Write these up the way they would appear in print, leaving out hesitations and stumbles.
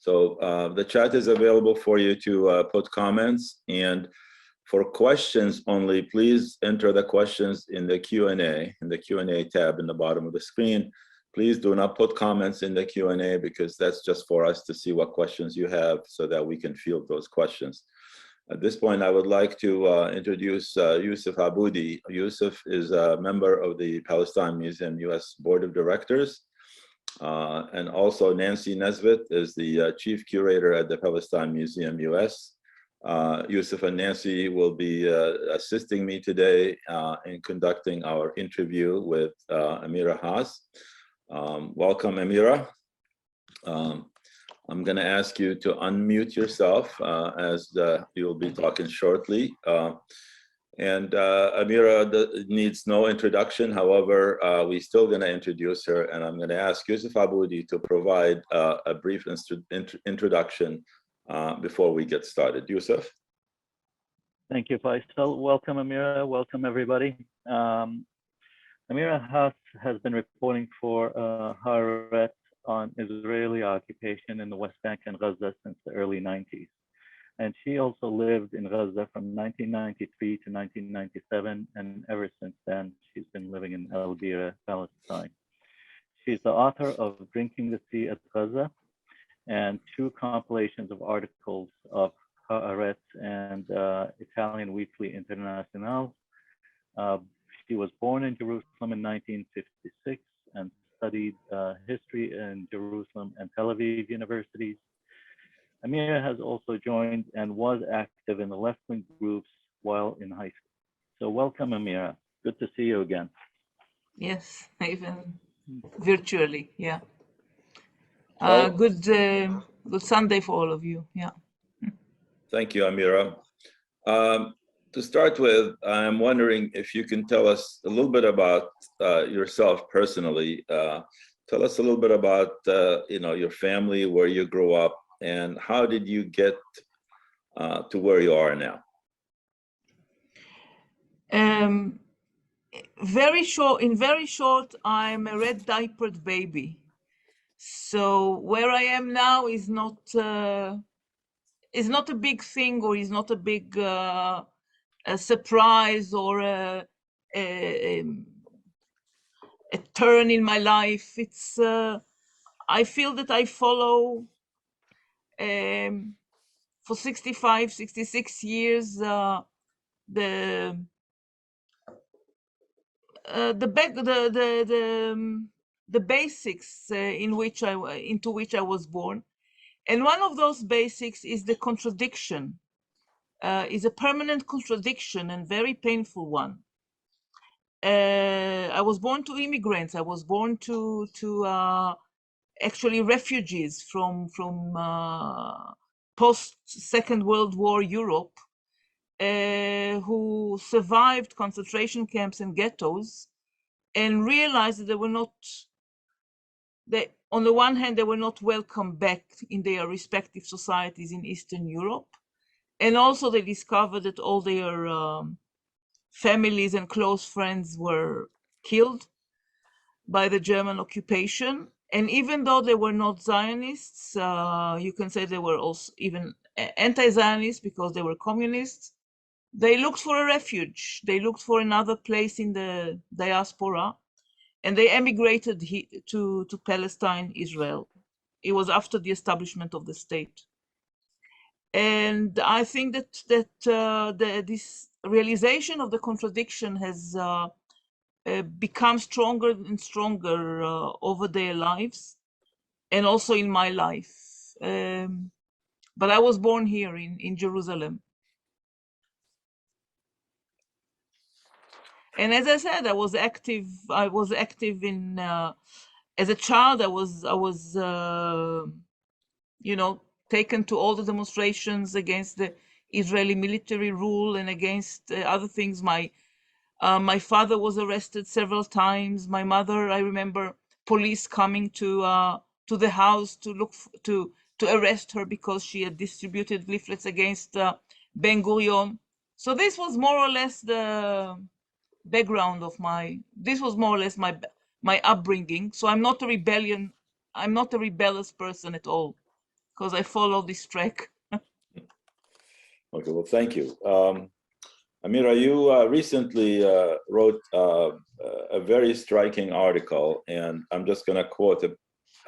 So the chat is available for you to put comments, and for questions only, please enter the questions in the Q&A, tab in the bottom of the screen. Please do not put comments in the Q&A because that's just for us to see what questions you have so that we can field those questions. At this point, I would like to introduce Yusuf Aboudi. Yusuf is a member of the Palestine Museum US Board of Directors. And also Nancy Nesbitt is the Chief Curator at the Palestine Museum US. Yusuf and Nancy will be assisting me today in conducting our interview with Amira Hass. Welcome, Amira. I'm going to ask you to unmute yourself as you'll be talking shortly. Amira needs no introduction. However, we're still going to introduce her, and I'm going to ask Yusuf Aboudi to provide a brief introduction before we get started. Yusuf. Thank you, Faisal. Welcome, Amira. Welcome, everybody. Amira Hass has been reporting for Haaretz on Israeli occupation in the West Bank and Gaza since the early 90s. And she also lived in Gaza from 1993 to 1997, and ever since then, she's been living in El Bira, Palestine. She's the author of Drinking the Sea at Gaza and 2 compilations of articles of Haaretz and Italian Weekly International. She was born in Jerusalem in 1956 and studied history in Jerusalem and Tel Aviv universities. Amira has also joined and was active in the left-wing groups while in high school. So welcome, Amira. Good to see you again. Yes, even virtually, yeah. Good Sunday for all of you, yeah. Thank you, Amira. To start with, I'm wondering if you can tell us a little bit about yourself personally. Tell us a little bit about your family, where you grew up, and how did you get to where you are now? In very short, I'm a red diapered baby. So where I am now is not a big thing, or is not a big a surprise, or a turn in my life. It's I feel that I follow for 65, 66 years the basics into which I was born, and one of those basics is the contradiction. Is a permanent contradiction and very painful one. I was born to immigrants. I was born to actually refugees from post Second World War Europe, who survived concentration camps and ghettos, and realized that they were not. On the one hand, they were not welcome back in their respective societies in Eastern Europe. And also they discovered that all their families and close friends were killed by the German occupation. And even though they were not Zionists, you can say they were also even anti-Zionists because they were communists. They looked for a refuge. They looked for another place in the diaspora, and they emigrated to Palestine, Israel. It was after the establishment of the state. And I think that this realization of the contradiction has become stronger and stronger over their lives, and also in my life. But I was born here in Jerusalem. And as I said, I was active in, as a child, I was taken to all the demonstrations against the Israeli military rule and against other things. My father was arrested several times. My mother, I remember police coming to the house to arrest her because she had distributed leaflets against Ben Gurion. So this was more or less the background of my upbringing. So I'm not a rebellious person at all. because I follow this track. Okay, well, thank you. Amira, you recently wrote a very striking article, and I'm just going to quote a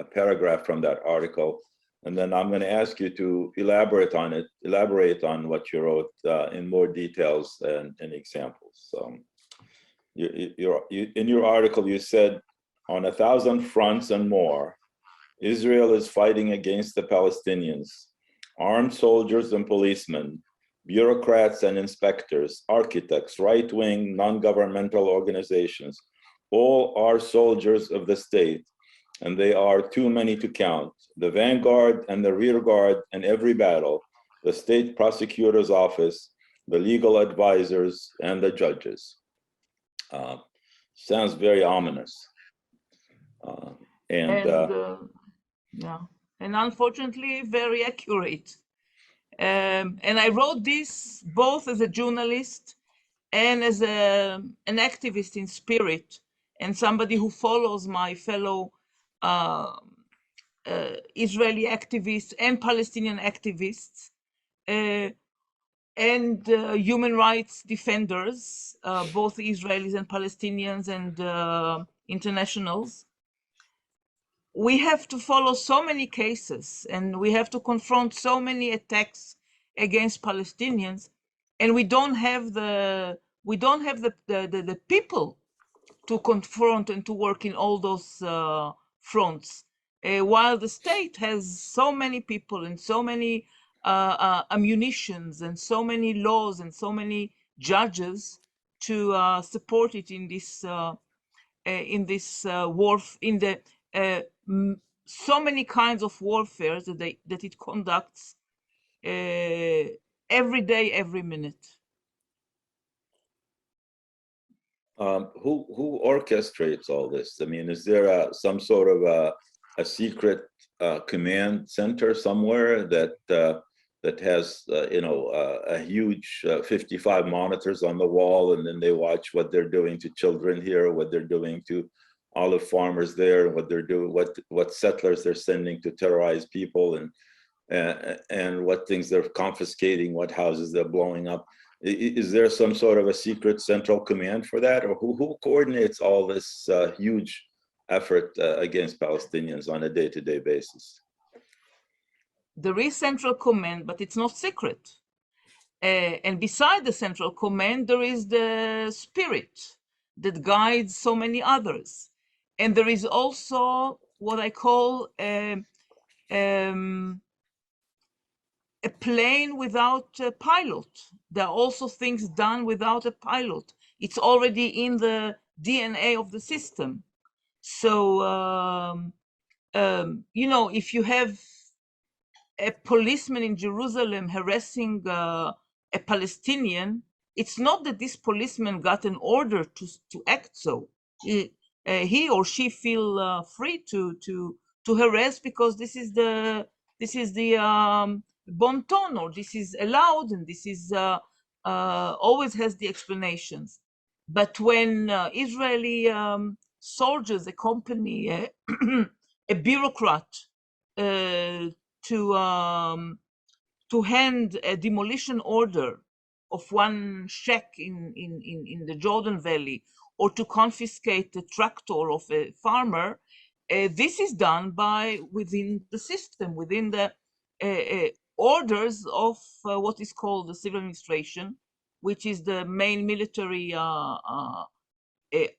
paragraph from that article, and then I'm going to ask you to elaborate on what you wrote in more details and examples. In your article, you said, on 1,000 fronts and more, Israel is fighting against the Palestinians, armed soldiers and policemen, bureaucrats and inspectors, architects, right-wing, non-governmental organizations, all are soldiers of the state, and they are too many to count. The vanguard and the rear guard in every battle, the state prosecutor's office, the legal advisors, and the judges. Sounds very ominous. Yeah, and unfortunately very accurate. And I wrote this both as a journalist and as an activist in spirit, and somebody who follows my fellow Israeli activists and Palestinian activists and human rights defenders, both Israelis and Palestinians and internationals. We have to follow so many cases, and we have to confront so many attacks against Palestinians, and we don't have the people to confront and to work in all those fronts. While the state has so many people and so many ammunitions and so many laws and so many judges to support it in this war, in the so many kinds of warfare that it conducts every day, every minute. Who orchestrates all this? I mean, is there some sort of a secret command center somewhere that has a huge 55 monitors on the wall, and then they watch what they're doing to children here, what they're doing to olive farmers there, what they're doing, what settlers they're sending to terrorize people, and what things they're confiscating, what houses they're blowing up? Is there some sort of a secret central command for that, or who coordinates all this huge effort against Palestinians on a day-to-day basis? There is central command, but it's not secret. And beside the central command, there is the spirit that guides so many others. And there is also what I call a plane without a pilot. There are also things done without a pilot. It's already in the DNA of the system. So, if you have a policeman in Jerusalem harassing a Palestinian, it's not that this policeman got an order to act so. He or she feel free to harass because this is the bon ton, or this is allowed, and this is always has the explanations. But when Israeli soldiers accompany a bureaucrat to hand a demolition order of one shack in the Jordan Valley, or to confiscate the tractor of a farmer, this is done within the system, within the orders of what is called the civil administration, which is the main military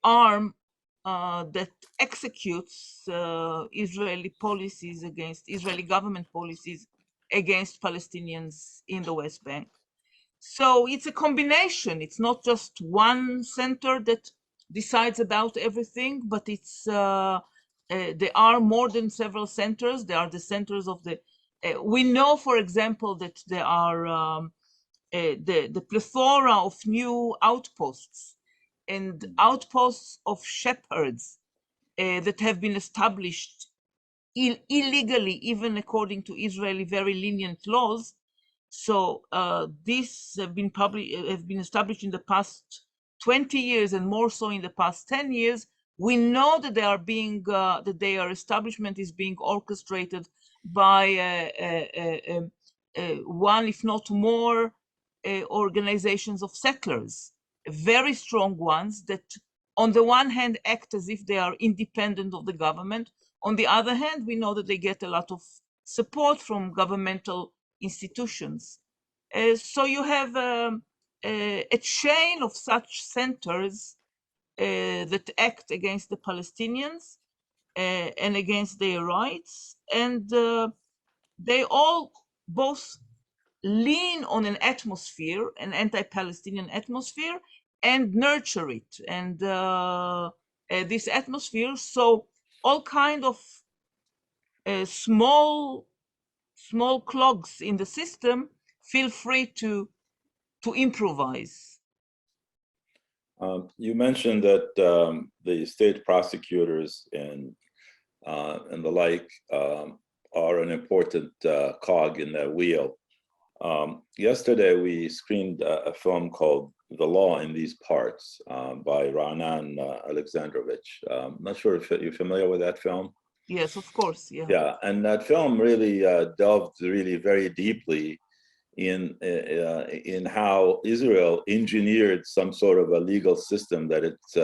arm that executes Israeli policies against Israeli government policies against Palestinians in the West Bank. So it's a combination. It's not just one center that decides about everything, but it's there are more than several centers. There are the centers of the. We know, for example, that there are the plethora of new outposts and outposts of shepherds that have been established illegally, even according to Israeli very lenient laws. So these have been established in the past 20 years, and more so in the past 10 years. We know that they are being that their establishment is being orchestrated by one, if not more, organizations of settlers, very strong ones that on the one hand act as if they are independent of the government. On the other hand, we know that they get a lot of support from governmental institutions. So you have a chain of such centers that act against the Palestinians and against their rights. And they all both lean on an atmosphere, an anti-Palestinian atmosphere, and nurture it. And this atmosphere, so all kind of small clogs in the system feel free to improvise. You mentioned that the state prosecutors and the like are an important cog in that wheel. Yesterday, we screened a film called The Law in These Parts by Ra'anan Alexandrovich. I'm not sure if you're familiar with that film. Yes, of course, yeah. Yeah, and that film really delved really very deeply in how Israel engineered some sort of a legal system that it's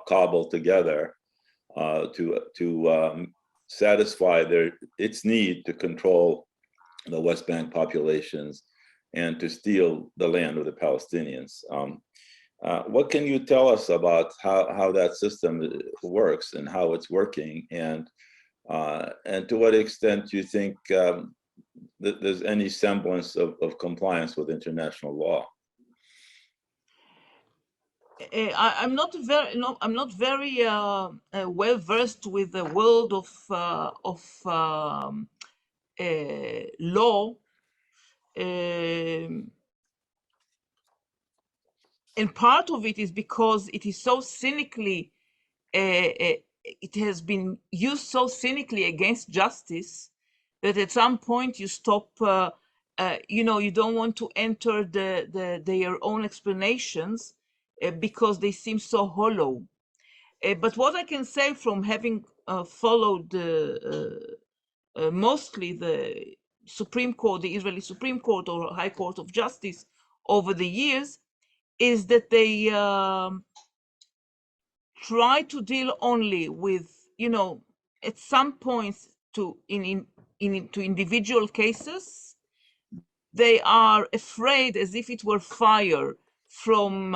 cobbled together to satisfy its need to control the West Bank populations and to steal the land of the Palestinians. What can you tell us about how that system works and how it's working, and to what extent you think that there's any semblance of compliance with international law? I'm not very well versed with the world of law, and part of it is because it is so cynically, it has been used so cynically against justice that at some point you stop. You don't want to enter their own explanations because they seem so hollow. But what I can say from having followed mostly the Supreme Court, the Israeli Supreme Court or High Court of Justice over the years, is that they try to deal only with, at some points to individual cases. They are afraid, as if it were fire, from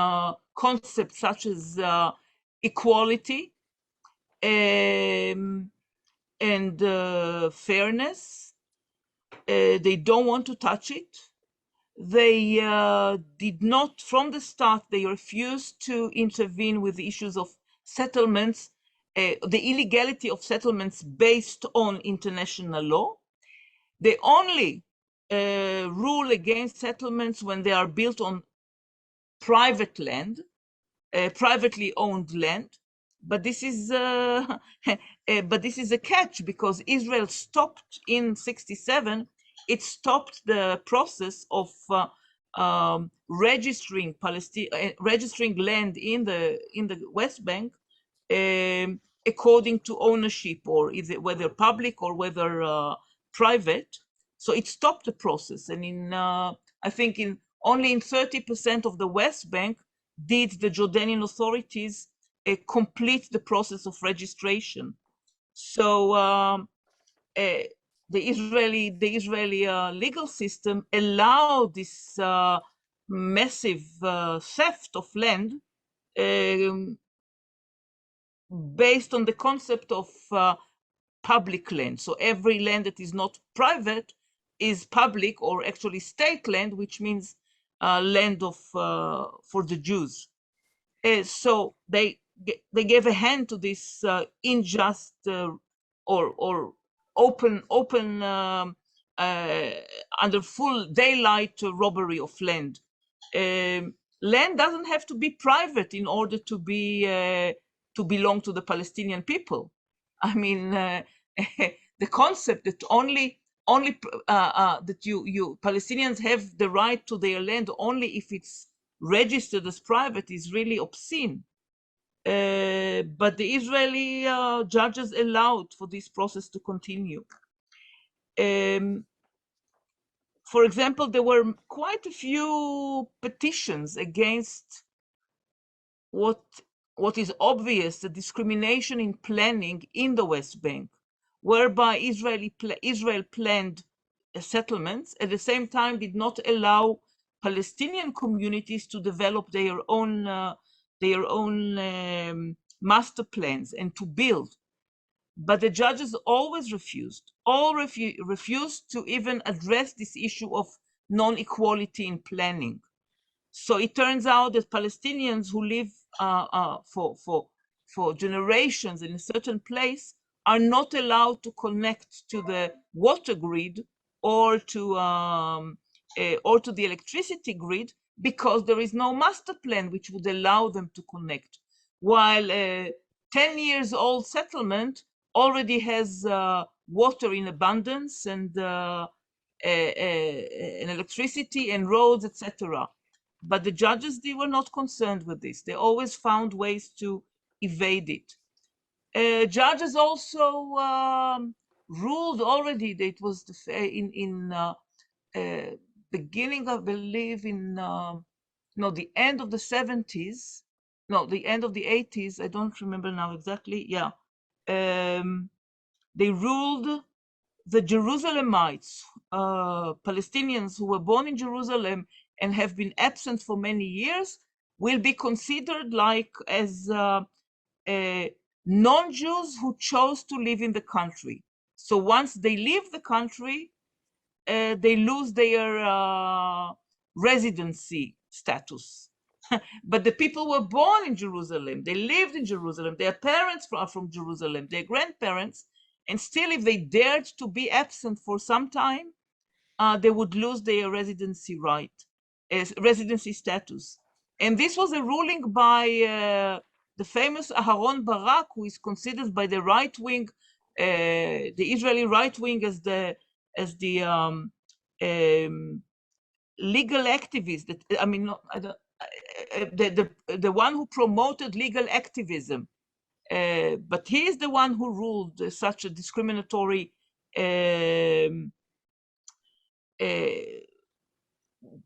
concepts such as equality and fairness. They don't want to touch it. They did not, from the start, they refused to intervene with the issues of settlements, the illegality of settlements based on international law. They only rule against settlements when they are built on private land, privately owned land. But this is a catch, because Israel stopped in '67. It stopped the process of registering registering land in the West Bank according to ownership, or whether public or whether private. So it stopped the process, and I think only in 30% of the West Bank did the Jordanian authorities complete the process of registration. So the Israeli legal system allowed this massive theft of land based on the concept of public land. So every land that is not private is public, or actually state land, which means land for the Jews. So they gave a hand to this unjust or open under full daylight robbery of land. Land doesn't have to be private in order to belong to the Palestinian people. I mean, the concept that only that you Palestinians have the right to their land only if it's registered as private is really obscene. But the Israeli judges allowed for this process to continue. For example, there were quite a few petitions against what is obvious, the discrimination in planning in the West Bank, whereby Israel planned settlements, at the same time did not allow Palestinian communities to develop their own master plans and to build. But the judges always refused to even address this issue of non-equality in planning. So it turns out that Palestinians who live for generations in a certain place are not allowed to connect to the water grid or to the electricity grid because there is no master plan which would allow them to connect. While a 10-year-old settlement already has water in abundance and electricity and roads, etc. But the judges, they were not concerned with this. They always found ways to evade it. Judges also ruled already that it was beginning, I believe, in the end of the 70s, the end of the 80s. I don't remember now exactly. Yeah, they ruled the Jerusalemites, Palestinians who were born in Jerusalem and have been absent for many years, will be considered like as non-Jews who chose to live in the country. So once they leave the country, they lose their residency status. But the people were born in Jerusalem, they lived in Jerusalem, their parents are from Jerusalem, their grandparents, and still if they dared to be absent for some time, they would lose their residency status. And this was a ruling by the famous Aharon Barak, who is considered by the right wing, the Israeli right wing, as the legal activist. That, I mean, the one who promoted legal activism. But he is the one who ruled such a discriminatory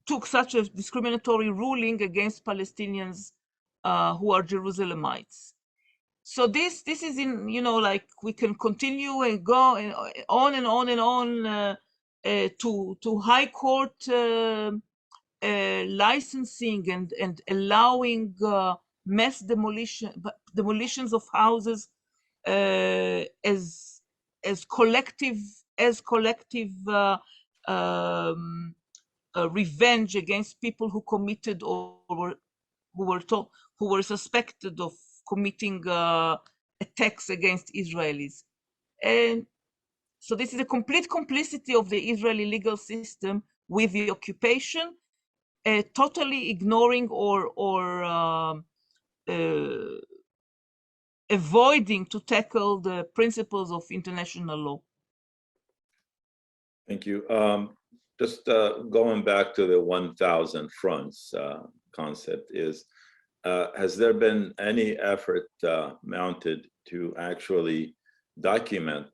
took such a discriminatory ruling against Palestinians who are Jerusalemites. So this is in, like we can continue and go and on and on and on to high court licensing and allowing mass demolitions of houses as collective revenge against people who committed or who were suspected of committing attacks against Israelis. And so this is a complete complicity of the Israeli legal system with the occupation, totally ignoring or avoiding to tackle the principles of international law. Thank you. Just going back to the 1,000 fronts concept, has there been any effort mounted to actually document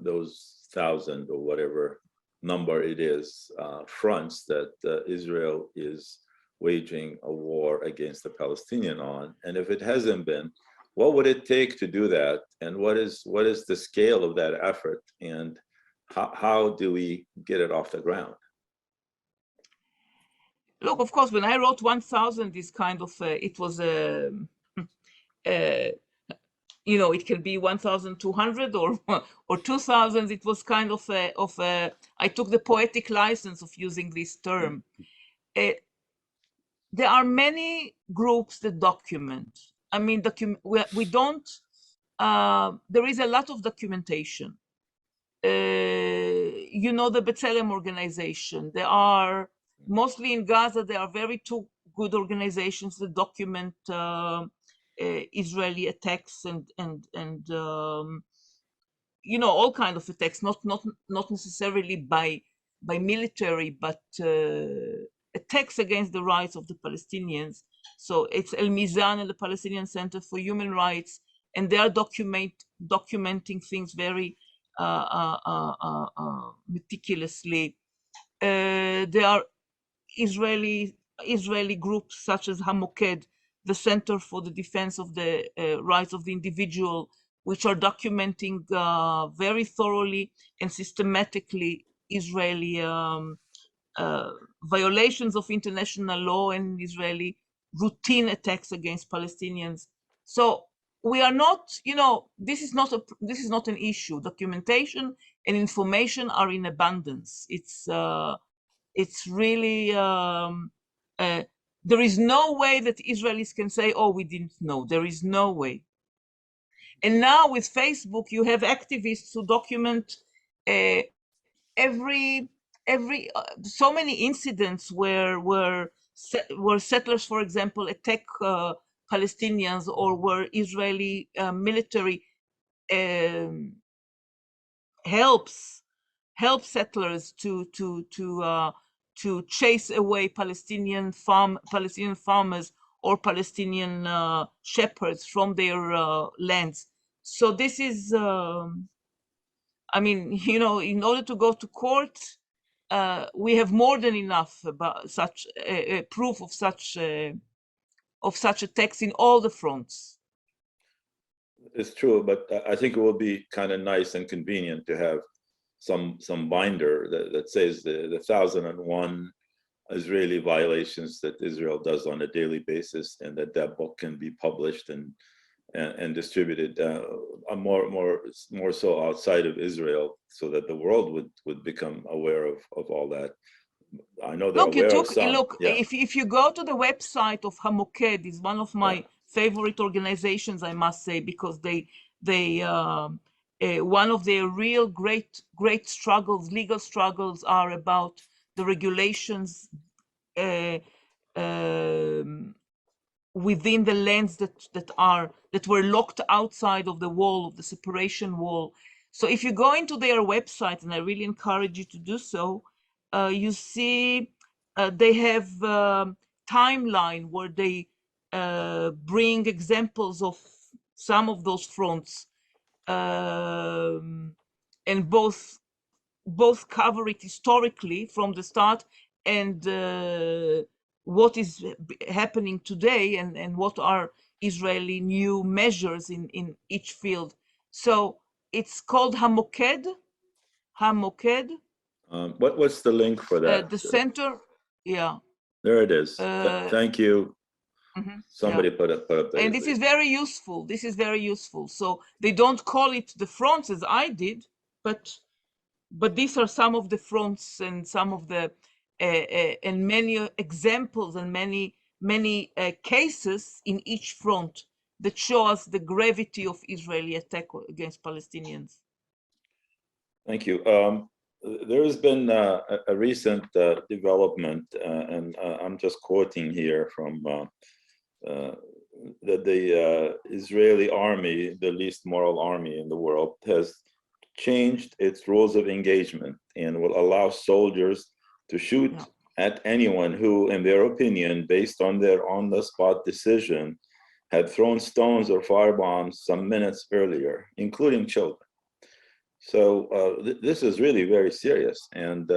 those 1,000 or whatever number it is fronts that Israel is waging a war against the Palestinian on? And if it hasn't been, what would it take to do that? And what is the scale of that effort? And how do we get it off the ground? Look, of course, when I wrote 1,000, this kind of, it was it can be 1,200 or 2,000. It was kind of I took the poetic license of using this term. There are many groups that document. I mean, we don't. There is a lot of documentation. The B'Tselem organization. There are mostly in Gaza. There are two good organizations that document Israeli attacks and all kinds of attacks, not necessarily by military, but attacks against the rights of the Palestinians. So it's El Mizan and the Palestinian Center for Human Rights, and they are documenting things very meticulously. There are Israeli groups such as Hamukhed, the Center for the Defense of the Rights of the Individual, which are documenting very thoroughly and systematically Israeli violations of international law and Israeli routine attacks against Palestinians. So we are not, this is not an issue. Documentation and information are in abundance. It's really there is no way that Israelis can say, "Oh, we didn't know." There is no way. And now with Facebook, you have activists who document every so many incidents where settlers, for example, attack Palestinians, or where Israeli military helps settlers to chase away Palestinian farmers or Palestinian shepherds from their lands. So this is, I mean, in order to go to court, we have more than enough about such proof of such attacks in all the fronts. It's true, but I think it will be kind of nice and convenient to have some binder that says the 1,001 Israeli violations that Israel does on a daily basis, and that book can be published and distributed more so outside of Israel, so that the world would become aware of all that. I know they're aware of some. Look, yeah. if you go to the website of Hamukhed, is one of my favorite organizations, I must say, because they one of their real great struggles, legal struggles, are about the regulations within the lands that were locked outside of the wall, of the separation wall. So if you go into their website, and I really encourage you to do so, you see they have timeline where they bring examples of some of those fronts, and both cover it historically from the start, and what is happening today, and what are Israeli new measures in each field. So it's called Hamukhed. What's the link for that? The center, yeah. There it is. Thank you. Somebody put up that. And this is very useful. This is very useful. So they don't call it the fronts as I did, but these are some of the fronts, and some of the and many examples, and many cases in each front that show us the gravity of Israeli attack against Palestinians. Thank you. There has been a recent development, and I'm just quoting here from that the Israeli army, the least moral army in the world, has changed its rules of engagement and will allow soldiers to shoot at anyone who, in their opinion, based on their on-the-spot decision, had thrown stones or firebombs some minutes earlier, including children. So this is really very serious, and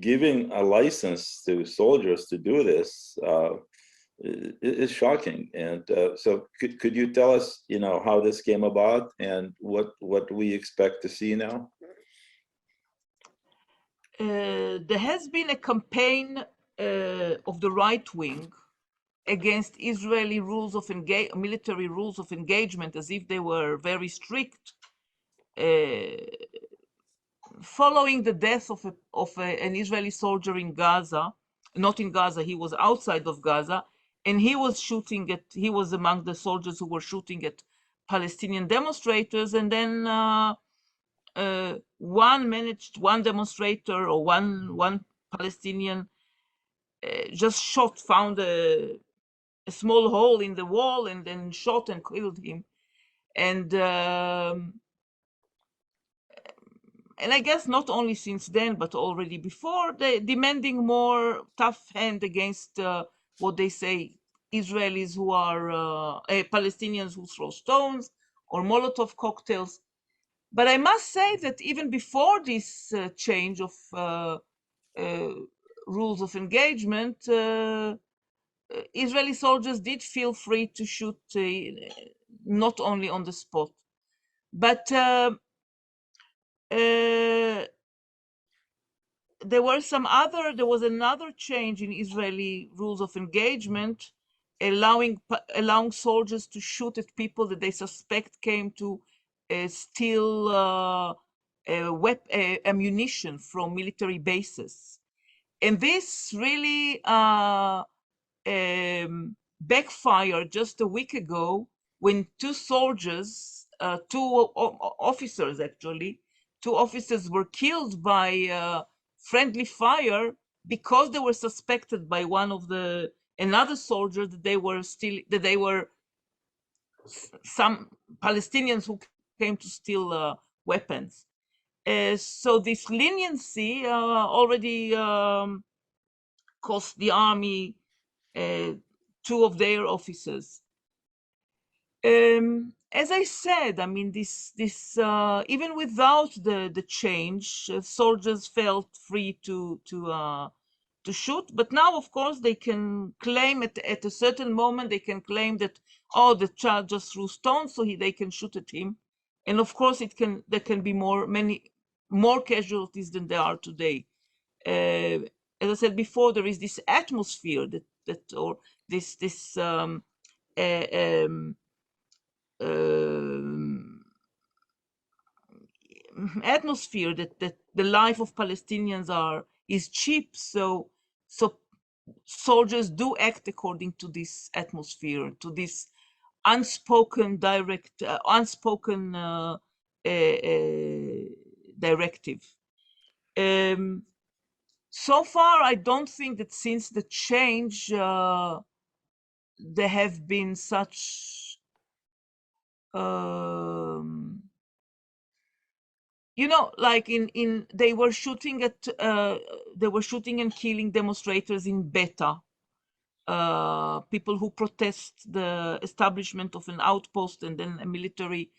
giving a license to soldiers to do this is shocking. And so could you tell us, how this came about and what we expect to see now? There has been a campaign of the right wing against Israeli rules of military rules of engagement, as if they were very strict, following the death of an Israeli soldier in Gaza. Not in Gaza, he was outside of Gaza, and he was among the soldiers who were shooting at Palestinian demonstrators. And then one demonstrator, or one Palestinian just found a small hole in the wall, and then shot and killed him. And I guess not only since then, but already before, they demanding more tough hand against what they say Israelis who are Palestinians who throw stones or Molotov cocktails. But I must say that even before this change of rules of engagement, Israeli soldiers did feel free to shoot not only on the spot, but there was another change in Israeli rules of engagement, allowing soldiers to shoot at people that they suspect came to steal ammunition from military bases. And this really backfired just a week ago when two officers actually, two officers were killed by friendly fire because they were suspected by another soldier that they were some Palestinians who came to steal weapons. So this leniency already cost the army two of their officers. As I said, I mean, this even without the change, soldiers felt free to shoot. But now, of course, they can claim at a certain moment, they can claim that, oh, the child just threw stones, so they can shoot at him. And of course, there can be many more casualties than there are today. As I said before, there is this atmosphere or this atmosphere that the life of Palestinians is cheap. So soldiers do act according to this atmosphere, to this unspoken directive. So far, I don't think that since the change, there have been such, like they were shooting and killing demonstrators in Beta, people who protest the establishment of an outpost and then a military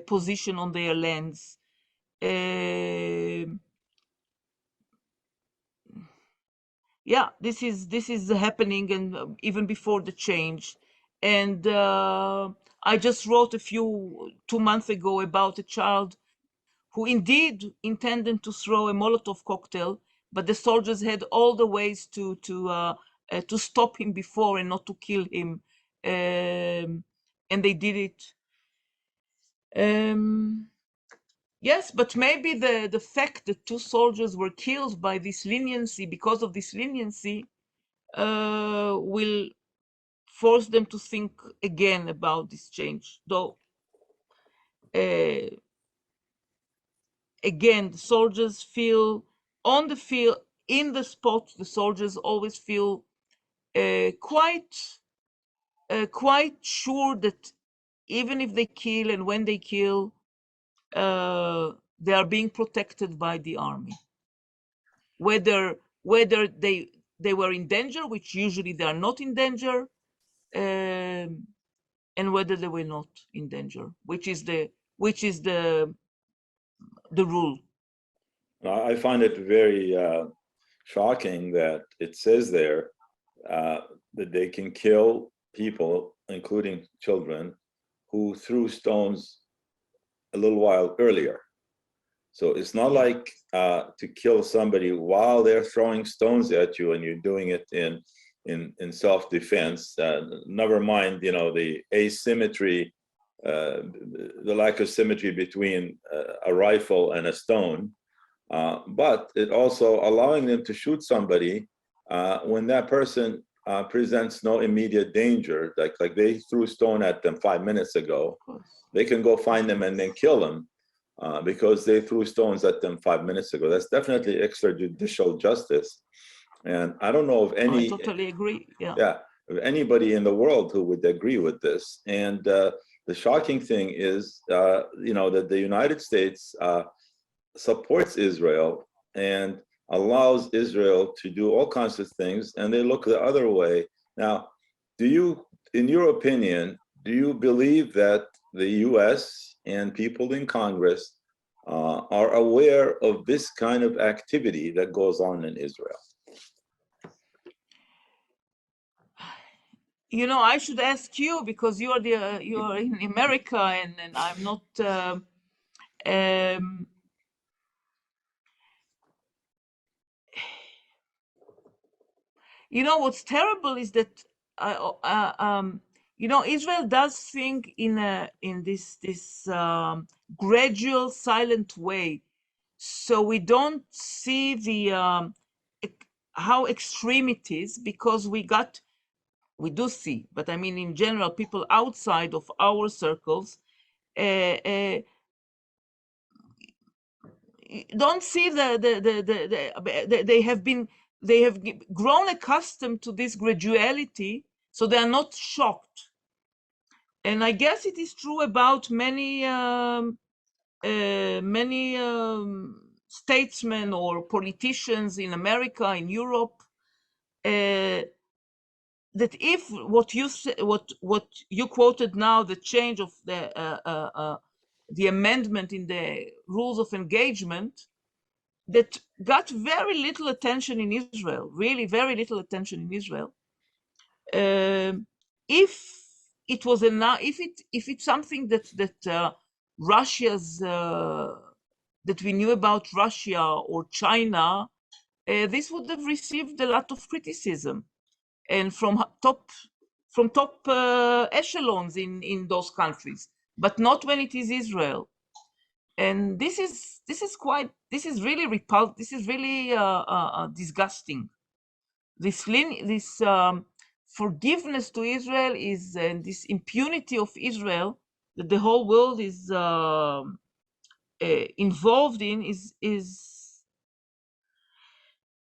position on their lands. Yeah, this is happening, and even before the change. And I just wrote 2 months ago about a child who indeed intended to throw a Molotov cocktail, but the soldiers had all the ways to stop him before and not to kill him, and they did it. Yes, but maybe the fact that two soldiers were killed by this leniency, because of this leniency, will force them to think again about this change. Though, again, the soldiers feel on the field, in the spot, the soldiers always feel quite sure that even if they kill and when they kill, they are being protected by the army. Whether they were in danger, which usually they are not in danger, and whether they were not in danger, which is the rule. I find it very shocking that it says there that they can kill people, including children, who threw stones a little while earlier. So it's not like to kill somebody while they're throwing stones at you and you're doing it in self-defense. Never mind, the asymmetry, the lack of symmetry between a rifle and a stone. But it also allowing them to shoot somebody when that person presents no immediate danger, like they threw a stone at them 5 minutes ago. They can go find them and then kill them because they threw stones at them 5 minutes ago. That's definitely extrajudicial justice. And I don't know of any— I totally agree, yeah, of anybody in the world who would agree with this. And the shocking thing is, that the United States supports Israel and allows Israel to do all kinds of things, and they look the other way. Now, in your opinion, do you believe that the US and people in Congress are aware of this kind of activity that goes on in Israel? You know, I should ask you, because you are in America, and I'm not. You know, what's terrible is that you know, Israel does think in this gradual, silent way. So we don't see the how extreme it is, because we do see, but I mean, in general, people outside of our circles don't see they have grown accustomed to this graduality, so they are not shocked. And I guess it is true about many statesmen or politicians in America, in Europe, that if what you quoted now, the change of the amendment in the rules of engagement, that got very little attention in Israel, really very little attention in Israel. If it was if it's something that Russia's that we knew about Russia or China, this would have received a lot of criticism, and from top echelons in those countries, but not when it is Israel. And this is really repulsive. This is really disgusting. This forgiveness to Israel is, and this impunity of Israel that the whole world is involved in, is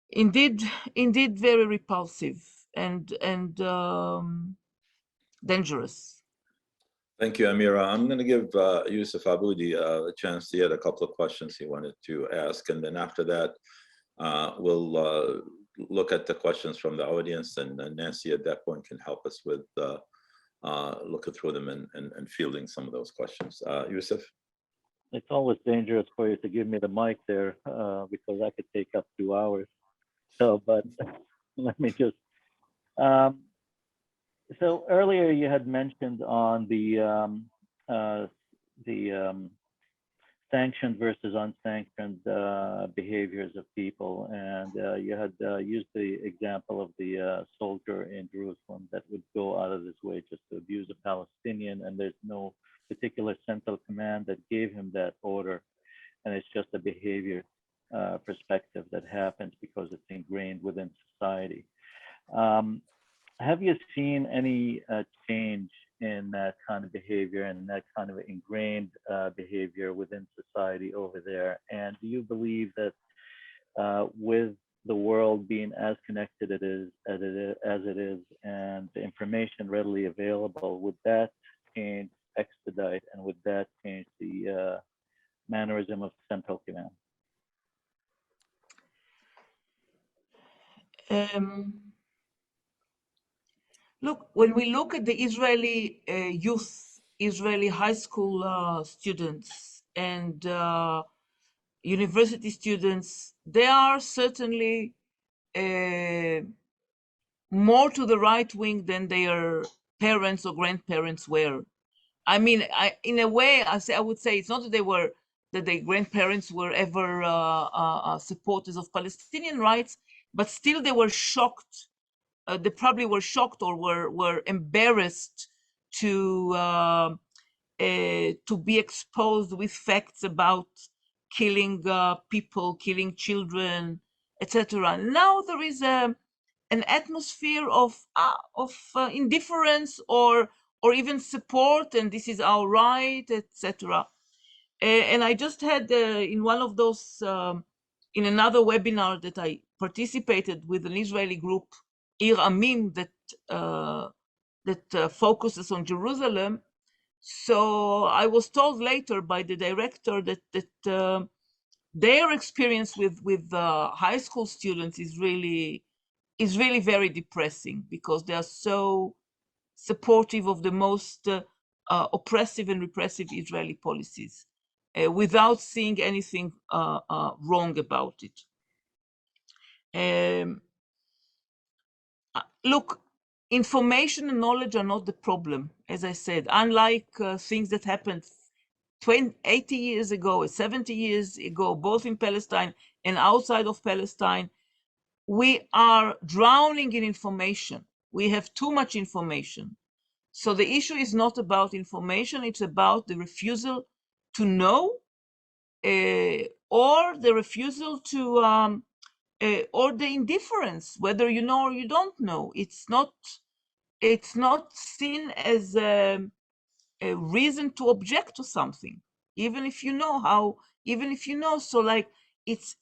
indeed very repulsive and dangerous. Thank you, Amira. I'm going to give Yusuf Aboudi a chance. He had a couple of questions he wanted to ask, and then after that, we'll look at the questions from the audience, and Nancy at that point can help us with looking through them and fielding some of those questions. Yusuf? It's always dangerous for you to give me the mic there, because I could take up 2 hours. So, but let me just, so earlier you had mentioned on the sanctioned versus unsanctioned behaviors of people, and you had used the example of the soldier in Jerusalem that would go out of his way just to abuse a Palestinian, and there's no particular central command that gave him that order, and it's just a behavior perspective that happens because it's ingrained within society. Have you seen any change in that kind of behavior and that kind of ingrained behavior within society over there? And do you believe that with the world being as connected as it is, and the information readily available, would that change, expedite, and would that change the mannerism of central command? Look, when we look at the Israeli youth, Israeli high school students and university students, they are certainly more to the right wing than their parents or grandparents were. I mean, in a way, I would say it's not that their grandparents were ever supporters of Palestinian rights, but still they were shocked. They probably were shocked or were embarrassed to be exposed with facts about killing people, killing children, etc. Now there is an atmosphere of indifference or even support, and this is our right, etc. And I just had in one of those in another webinar that I participated with an Israeli group, Ir Amim, that focuses on Jerusalem. So I was told later by the director that their experience with high school students is really very depressing, because they are so supportive of the most oppressive and repressive Israeli policies. without seeing anything wrong about it. Look, information and knowledge are not the problem, as I said. Unlike things that happened 80 years ago or 70 years ago, both in Palestine and outside of Palestine, we are drowning in information. We have too much information. So the issue is not about information, it's about the refusal to know or the refusal to, or the indifference, whether you know or you don't know. It's not seen as a reason to object to something, even if you know how, even if you know. So like, it's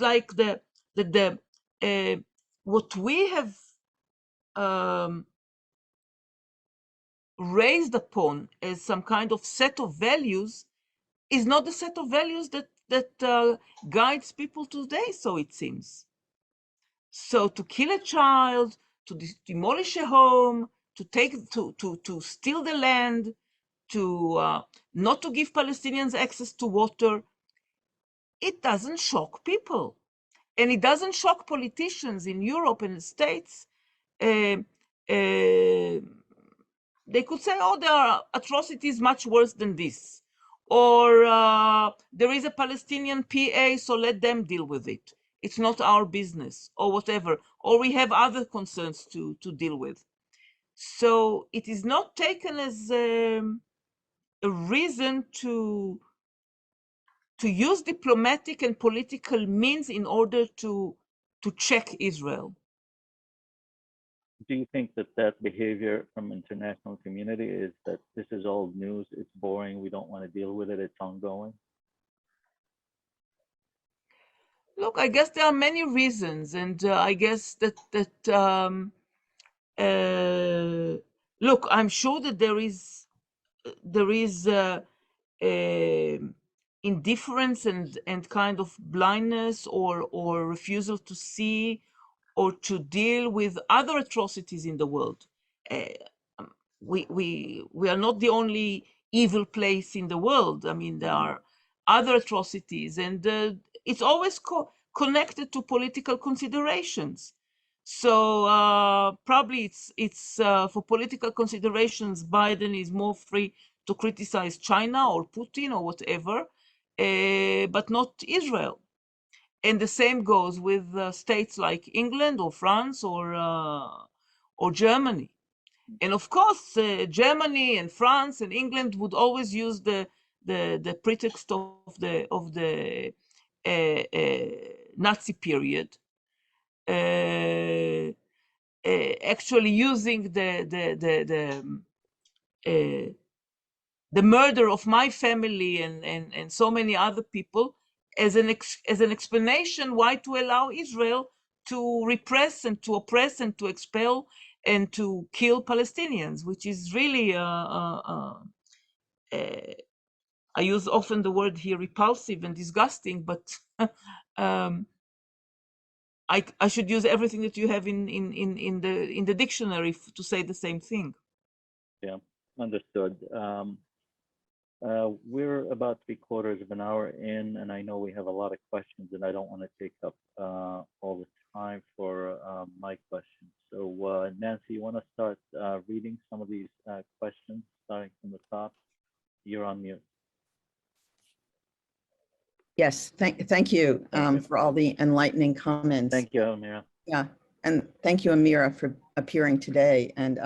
like what we have raised upon as some kind of set of values is not the set of values that guides people today, so it seems. So to kill a child, to demolish a home, to steal the land, to not to give Palestinians access to water, it doesn't shock people. And it doesn't shock politicians in Europe and the States. They could say, oh, there are atrocities much worse than this. Or there is a Palestinian PA, so let them deal with it. It's not our business, or whatever. Or we have other concerns to deal with. So it is not taken as a reason to use diplomatic and political means in order to check Israel. Do you think that that behavior from international community is that this is old news, it's boring, we don't want to deal with it, it's ongoing? Look, I guess there are many reasons, and I guess that look, I'm sure that there is indifference and kind of blindness or refusal to see or to deal with other atrocities in the world. We are not the only evil place in the world. I mean, there are other atrocities, and it's always connected to political considerations. So probably it's for political considerations, Biden is more free to criticize China or Putin or whatever, but not Israel. And the same goes with states like England or France or Germany. And of course, Germany and France and England would always use the pretext of the Nazi period, actually using the murder of my family and so many other people as an explanation why to allow Israel to repress and to oppress and to expel and to kill Palestinians, which is really, I use often the word here repulsive and disgusting, but I should use everything that you have in the dictionary to say the same thing. Yeah, understood. We're about 3/4 of an hour in, and I know we have a lot of questions, and I don't want to take up all the time for my questions. So Nancy, you want to start reading some of these questions, starting from the top? You're on mute. Yes, thank you for all the enlightening comments. Thank you, Amira. Yeah, and thank you, Amira, for appearing today and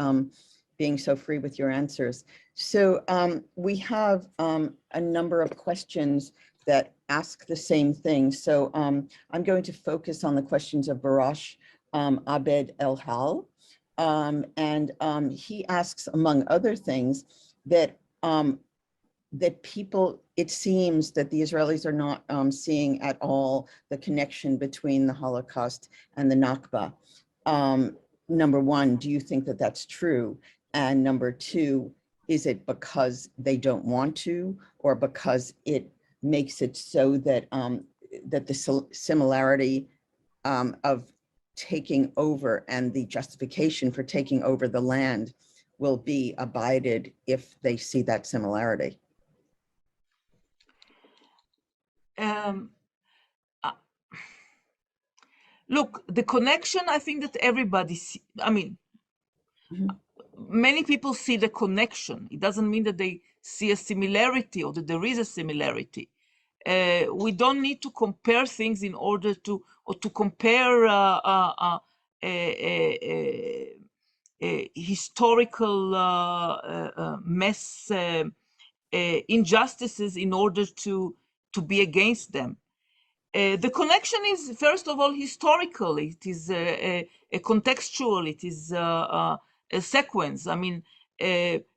being so free with your answers. So we have a number of questions that ask the same thing. So I'm going to focus on the questions of Barash Abed El-Hal. And he asks, among other things, that people, it seems that the Israelis are not seeing at all the connection between the Holocaust and the Nakba. Number one, do you think that that's true? And number two, is it because they don't want to, or because it makes it so that that the similarity of taking over and the justification for taking over the land will be abided if they see that similarity? Look, the connection, I think that everybody see, I mean, many people see the connection. It doesn't mean that they see a similarity or that there is a similarity. We don't need to compare things in order to, or to compare historical injustices in order to be against them. The connection is, first of all, historical. It is a contextual. It is a sequence. I mean,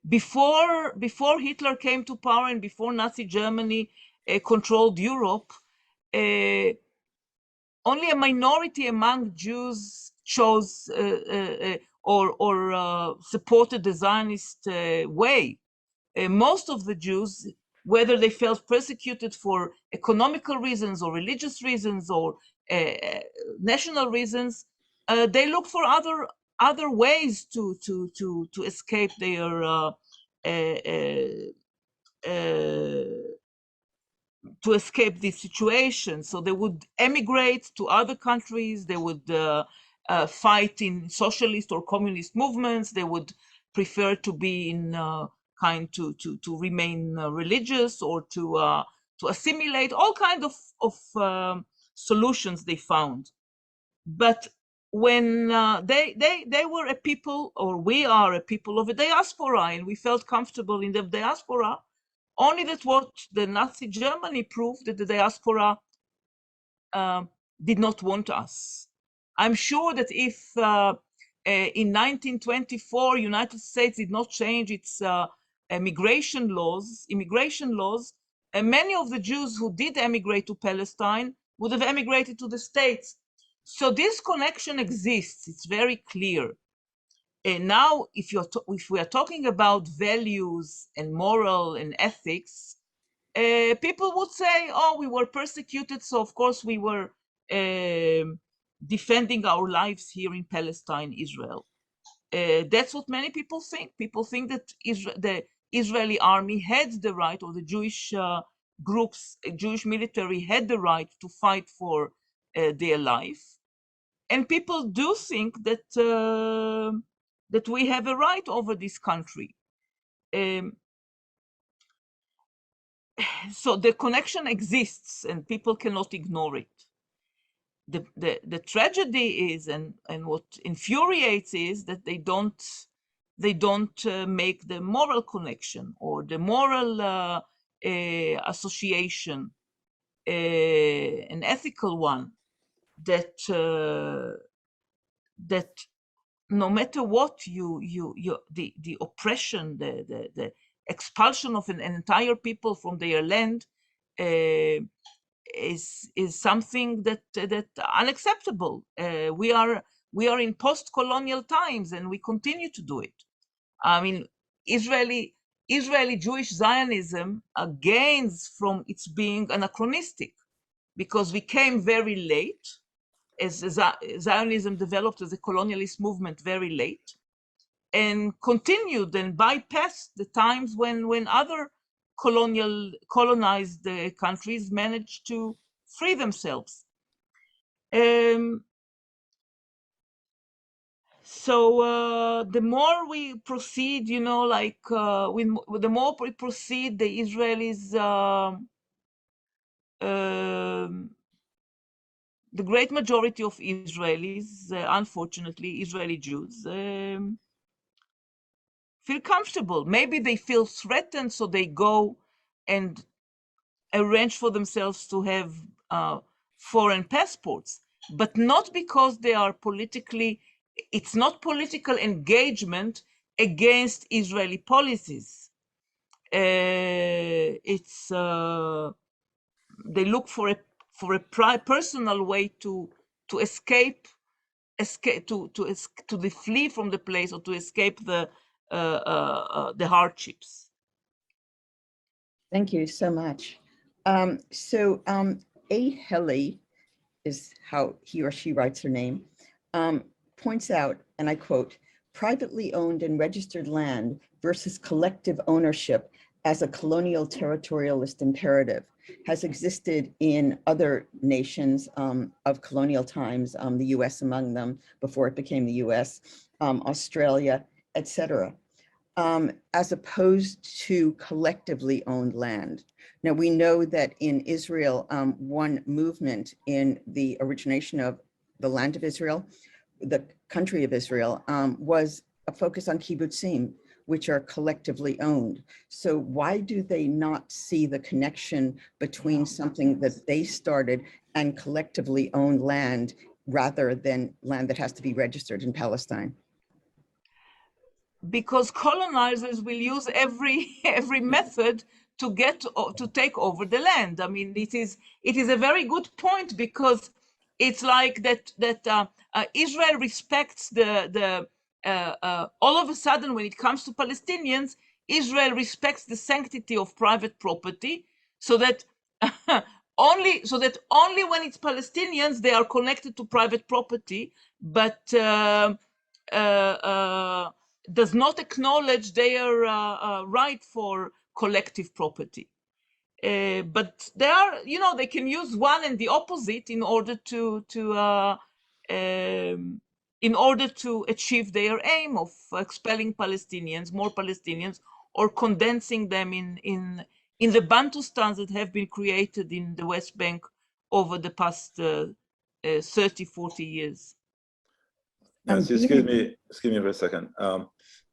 before Hitler came to power and before Nazi Germany controlled Europe, only a minority among Jews chose or supported the Zionist way. Most of the Jews, whether they felt persecuted for economical reasons or religious reasons or national reasons, they looked for other ways to escape their to escape this situation. So they would emigrate to other countries. They would fight in socialist or communist movements. They would prefer to be in to remain religious or to assimilate. All kinds of solutions they found. But when they were a people, or we are a people of a diaspora, and we felt comfortable in the diaspora, only that what the Nazi Germany proved that the diaspora did not want us. I'm sure that if in 1924 United States did not change its immigration laws, many of the Jews who did emigrate to Palestine would have emigrated to the States. So this connection exists. It's very clear. And now, if we are talking about values and moral and ethics, people would say, "Oh, we were persecuted, so of course we were defending our lives here in Palestine, Israel." That's what many people think. People think that the Israeli army had the right, or the Jewish groups, Jewish military had the right to fight for their life. And people do think that that we have a right over this country. So the connection exists and people cannot ignore it. The tragedy is, and what infuriates is that they don't make the moral connection or the moral association, an ethical one, that that no matter what the oppression, the expulsion of an entire people from their land is something that unacceptable. We are in post-colonial times, and we continue to do it. I mean, Israeli Jewish Zionism gains from its being anachronistic, because we came very late, as Zionism developed as a colonialist movement very late, and continued and bypassed the times when other colonized countries managed to free themselves. So the more we proceed, you know, like the more we proceed, the Israelis, the great majority of Israelis, unfortunately, Israeli Jews, feel comfortable. Maybe they feel threatened, so they go and arrange for themselves to have foreign passports, but not because they are politically, it's not political engagement against Israeli policies. It's they look for a personal way to escape to flee from the place, or to escape the hardships. Thank you so much. A. Heli is how he or she writes her name, points out, and I quote, "Privately owned and registered land versus collective ownership as a colonial territorialist imperative has existed in other nations of colonial times, the US among them before it became the US, Australia, etc., as opposed to collectively owned land. Now, we know that in Israel, one movement in the origination of the land of Israel, the country of Israel, was a focus on kibbutzim, which are collectively owned. So why do they not see the connection between something that they started and collectively owned land rather than land that has to be registered in Palestine? Because colonizers will use every method to take over the land. I mean, it is a very good point, because it's like that Israel respects all of a sudden, when it comes to Palestinians, Israel respects the sanctity of private property, so that only when it's Palestinians they are connected to private property, but does not acknowledge their right for collective property. But they are, they can use one and the opposite in order to achieve their aim of expelling Palestinians, more Palestinians, or condensing them in the Bantustans that have been created in the West Bank over the past 30, 40 years. Now, excuse me for a second.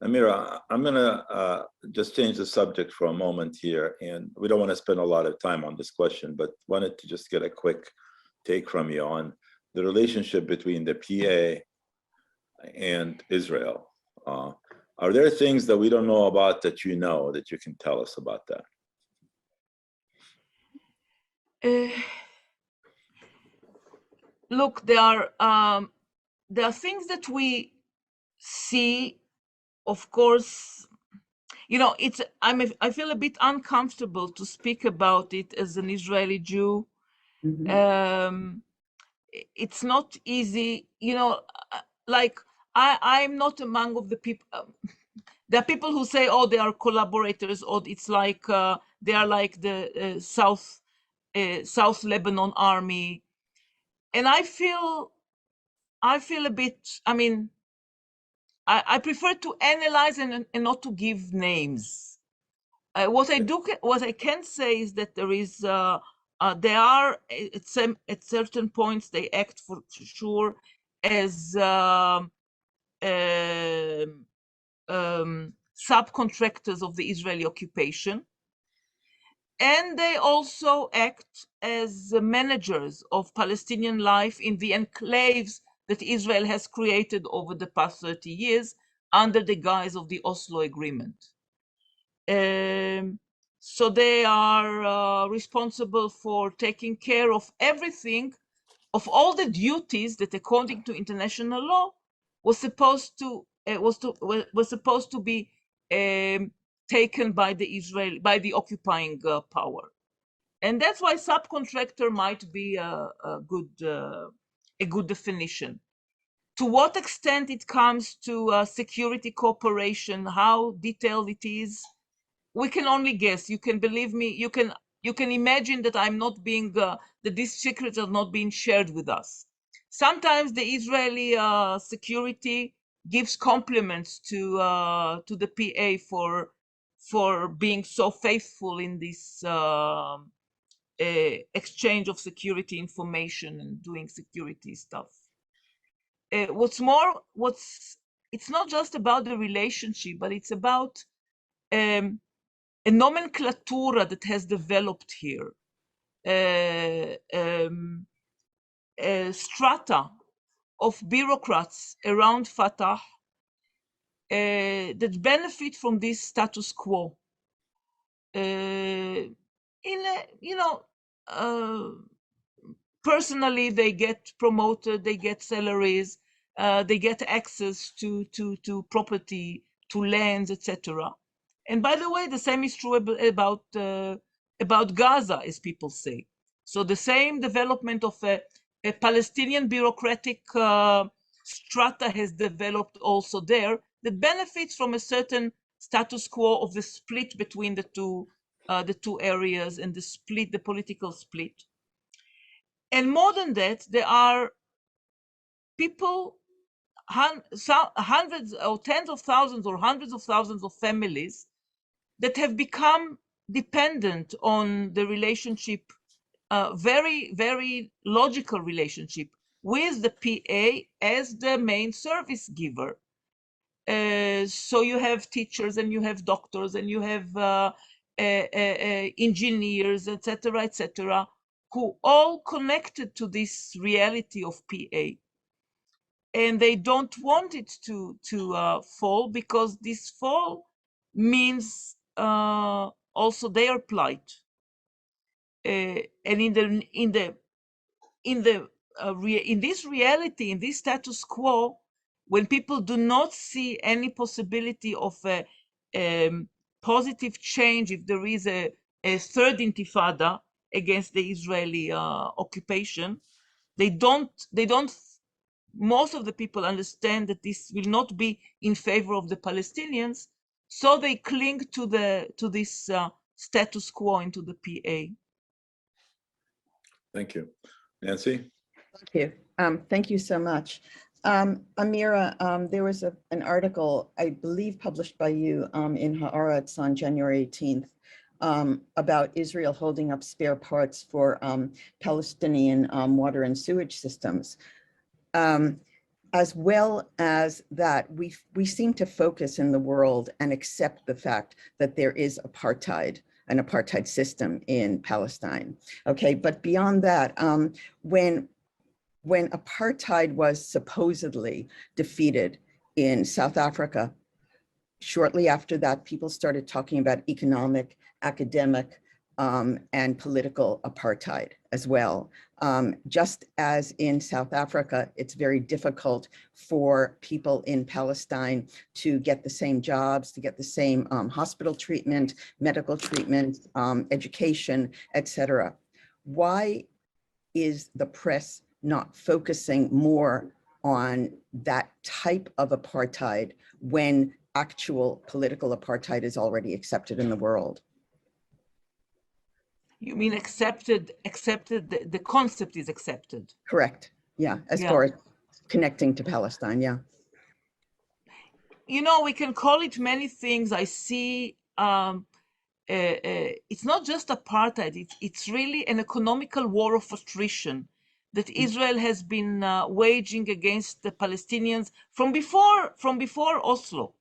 Amira, I'm gonna just change the subject for a moment here, and we don't want to spend a lot of time on this question, but wanted to just get a quick take from you on the relationship between the PA and Israel. Are there things that we don't know about that you know that you can tell us about that? Look, there are things that we see. Of course, I feel a bit uncomfortable to speak about it as an Israeli Jew. Mm-hmm. It's not easy, like I'm not among of the people. There are people who say, oh, they are collaborators, or it's like they are like the South Lebanon army, and I feel a bit. I mean, I prefer to analyze and not to give names. What I can say is that there is, they are at certain points they act for sure as subcontractors of the Israeli occupation, and they also act as managers of Palestinian life in the enclaves that Israel has created over the past 30 years under the guise of the Oslo Agreement. So they are responsible for taking care of everything, of all the duties that, according to international law, was supposed to be taken by the occupying power. And that's why subcontractor might be a good definition. To what extent it comes to security cooperation, how detailed it is, we can only guess. You can believe me. You can imagine that I'm not being that these secrets are not being shared with us. Sometimes the Israeli security gives compliments to the PA for being so faithful in this exchange of security information and doing security stuff. It's not just about the relationship, but it's about a nomenclatura that has developed here, strata of bureaucrats around Fatah that benefit from this status quo. Personally, they get promoted, they get salaries, they get access to property, to lands, etc. And by the way, the same is true about Gaza, as people say. So the same development of a Palestinian bureaucratic strata has developed also there that benefits from a certain status quo of the split between the two areas and the political split. And more than that, there are people, hundreds or tens of thousands or hundreds of thousands of families that have become dependent on the relationship, very, very logical relationship with the PA as the main service giver. So you have teachers and you have doctors and you have engineers, etc., who all connected to this reality of PA. And they don't want it to fall, because this fall means also their plight. And in this reality, in this status quo, when people do not see any possibility of a positive change, if there is a third intifada against the Israeli occupation, most of the people understand that this will not be in favor of the Palestinians, so they cling to this status quo, into the PA. Thank you. Nancy? Thank you. Thank you so much. Amira, there was an article, I believe, published by you in Haaretz on January 18th about Israel holding up spare parts for Palestinian water and sewage systems. As well as that, we seem to focus in the world and accept the fact that there is an apartheid system in Palestine. Okay, but beyond that, when apartheid was supposedly defeated in South Africa, shortly after that, people started talking about economic, academic, and political apartheid as well. Just as in South Africa, it's very difficult for people in Palestine to get the same jobs, to get the same hospital treatment, medical treatment, education, etc. Why is the press not focusing more on that type of apartheid when actual political apartheid is already accepted in the world? You mean accepted, the concept is accepted? Correct. Yeah, as far as connecting to Palestine, yeah. You know, we can call it many things. I see it's not just apartheid, it's really an economical war of attrition that Israel has been waging against the Palestinians from before Oslo.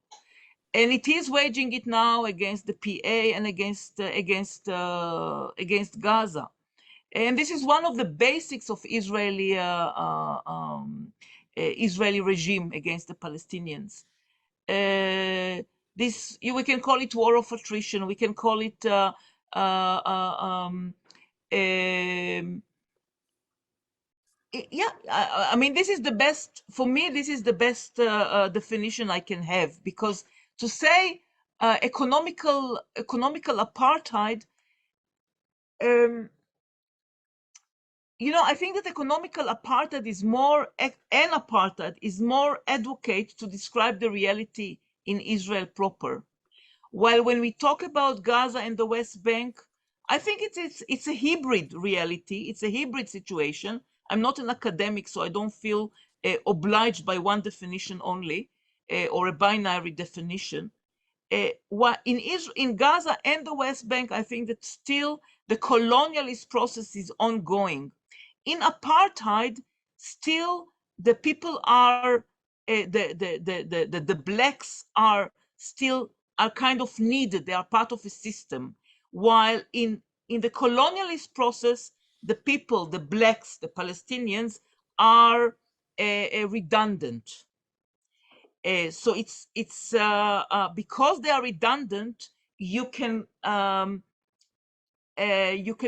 And it is waging it now against the PA and against Gaza. And this is one of the basics of Israeli regime against the Palestinians. We can call it war of attrition. We can call it yeah. I mean, this is the best for me. This is the best definition I can have, because to say economical apartheid, you know, I think that economical apartheid is more, advocate to describe the reality in Israel proper. While when we talk about Gaza and the West Bank, I think it's a hybrid reality. It's a hybrid situation. I'm not an academic, so I don't feel obliged by one definition only, or a binary definition. In Gaza and the West Bank, I think that still the colonialist process is ongoing. In apartheid, still the people are, the blacks are kind of needed. They are part of a system. While in the colonialist process, the people, the blacks, the Palestinians, are redundant. So it's because they are redundant, you can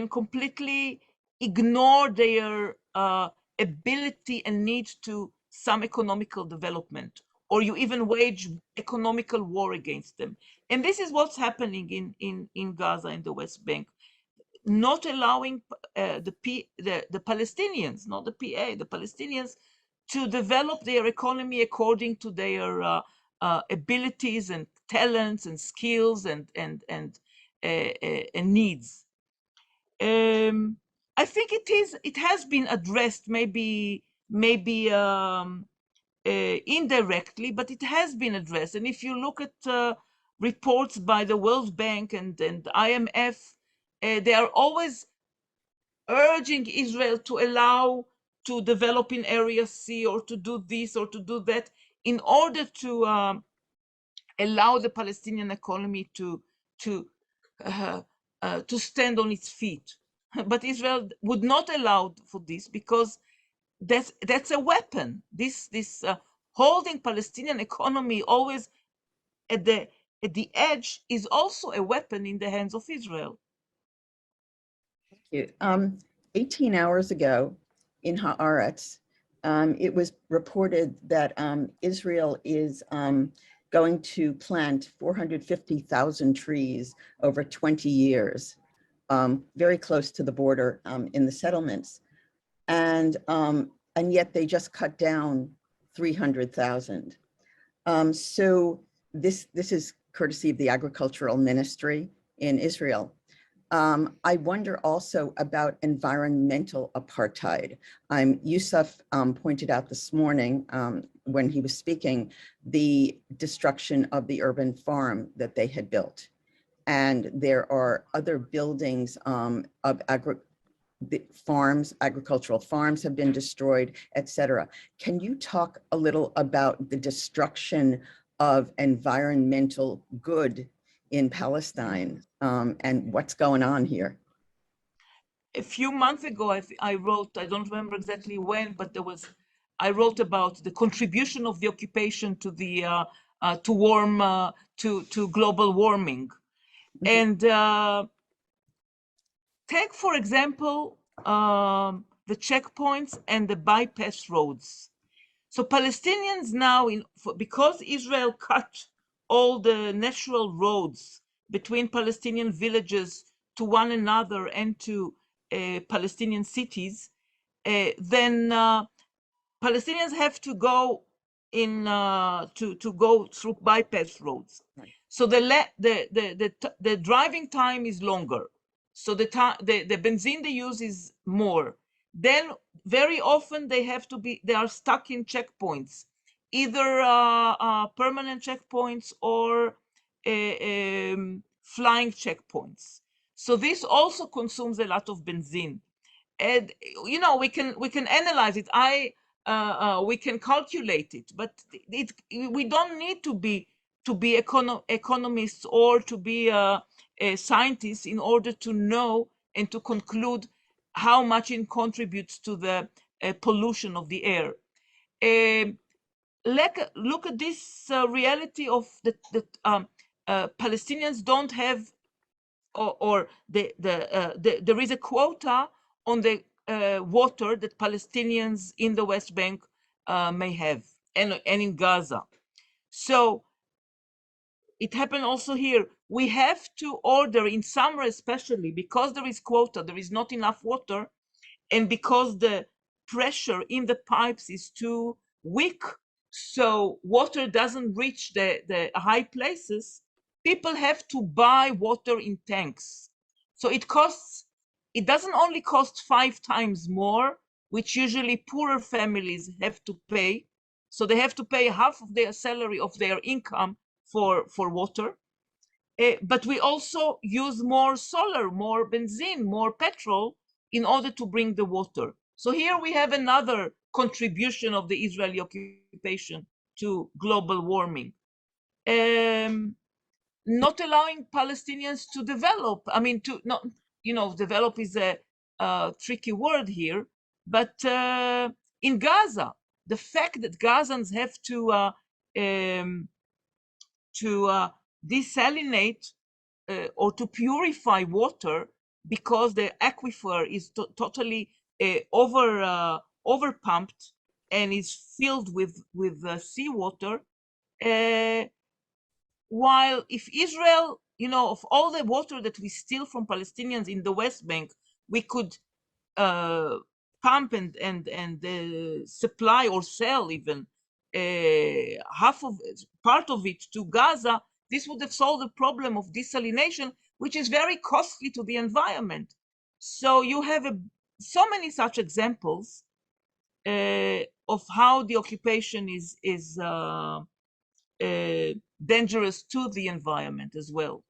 completely ignore their ability and need to some economical development, or you even wage economical war against them. And this is what's happening in Gaza and the West Bank, not allowing the Palestinians, not the PA, the Palestinians, to develop their economy according to their abilities and talents and skills and needs. I think it has been addressed, maybe indirectly, but it has been addressed. And if you look at reports by the World Bank and IMF, they are always urging Israel to allow to develop in Area C, or to do this or to do that, in order to allow the Palestinian economy to stand on its feet. But Israel would not allow for this, because that's a weapon. This holding Palestinian economy always at the edge is also a weapon in the hands of Israel. Thank you. 18 hours ago in Haaretz, it was reported that Israel is going to plant 450,000 trees over 20 years, very close to the border in the settlements. And yet they just cut down 300,000. So this is courtesy of the Agricultural Ministry in Israel. I wonder also about environmental apartheid. Yusuf pointed out this morning when he was speaking, the destruction of the urban farm that they had built. And there are other buildings of agricultural farms have been destroyed, etc. Can you talk a little about the destruction of environmental good in Palestine and what's going on here? A few months ago, I wrote, I don't remember exactly when, but I wrote about the contribution of the occupation to the to global warming. And take, for example, the checkpoints and the bypass roads. So Palestinians now, because Israel cut all the natural roads between Palestinian villages to one another and to Palestinian cities, then Palestinians have to go in to go through bypass roads. Right. So the driving time is longer. So the benzene they use is more. Then very often they are stuck in checkpoints, either permanent checkpoints or flying checkpoints. So this also consumes a lot of benzene. And you know, we can analyze it. We can calculate it, but we don't need to be economists or to be scientists in order to know and to conclude how much it contributes to the pollution of the air. Look at this reality of that Palestinians don't have, or there is a quota on the water that Palestinians in the West Bank may have, and in Gaza. So it happened also here. We have to order in summer, especially because there is quota, there is not enough water, and because the pressure in the pipes is too weak, so water doesn't reach the high places. People have to buy water in tanks. So it doesn't only cost 5 times more, which usually poorer families have to pay. So they have to pay half of their salary, of their income, for water. But we also use more solar, more benzene, more petrol in order to bring the water. So here we have another contribution of the Israeli occupation to global warming. Not allowing Palestinians to develop. I mean, to not, you know, develop is a tricky word here, but in Gaza, the fact that Gazans have to desalinate or to purify water because the aquifer is totally over pumped and is filled with seawater. While if Israel, you know, of all the water that we steal from Palestinians in the West Bank, we could pump and supply or sell even part of it to Gaza, this would have solved the problem of desalination, which is very costly to the environment. So you have so many such examples of how the occupation is dangerous to the environment as well.